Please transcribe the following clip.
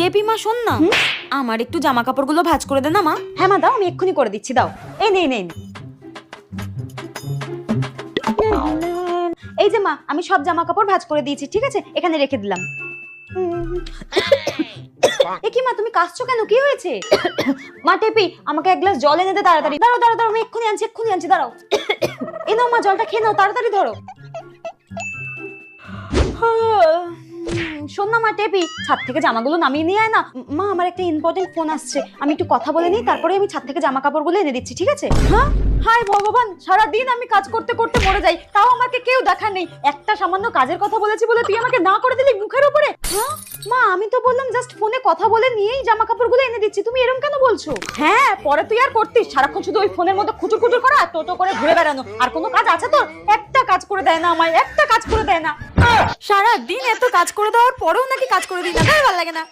টেপি মা শোন না, আমার একটু জামা কাপড়গুলো ভাঁজ করে দে না মা। হ্যাঁ মা দাও, আমি এক্ষুনি করে দিচ্ছি, দাও। এই নে নে। এই যে মা, আমি সব জামা কাপড় ভাঁজ করে দিয়েছি, ঠিক আছে, এখানে রেখে দিলাম। এ কি মা, তুমি কাঁদছো কেন, কি হয়েছে? মা টেপি, আমাকে এক গ্লাস জল এনে দে তাড়াতাড়ি। দাঁড়াও দাঁড়াও দাঁড়াও, আমি এক্ষুনি আনছি, দাঁড়াও। এ নাও মা, জলটা খেয়ে নাও, তাড়াতাড়ি ধরো। শোন না মা টেপি, ছাদ থেকে জামাগুলো নামিয়ে নিয়ে আয় না। মা, আমার একটা ইম্পর্টেন্ট ফোন আসছে, আমি একটু কথা বলে নিই, তারপরে আমি ছাদ থেকে জামা কাপড়গুলো এনে দিচ্ছি, ঠিক আছে? হ্যাঁ, হায় ভগবান, সারাদিন আমি কাজ করতে করতে মরে যাই, তাও আমাকে কেউ দেখা নেই। একটা সামান্য কাজের কথা বলেছি বলে তুই আমাকে না করে দিলি মুখের উপরে। হ্যাঁ মা, আমি তো বললাম জাস্ট ফোনে কথা বলে নিয়েই জামা কাপড়গুলো এনে দিচ্ছি, তুমি এরকম কেন বলছো? হ্যাঁ, পরে তুই আর করতিস, সারাক্ষণ শুধু ওই ফোনের মধ্যে খুচুর খুচুর করা, টোটো করে ঘুরে বেড়ানো, আর কোনো কাজ আছে তোর? একটা কাজ করে দেয় না আমায়, একটা কাজ করে দেয় না। সারাদিন এত কাজ করে দেওয়ার পরেও নাকি কাজ করে দিই না, ভালো লাগে না।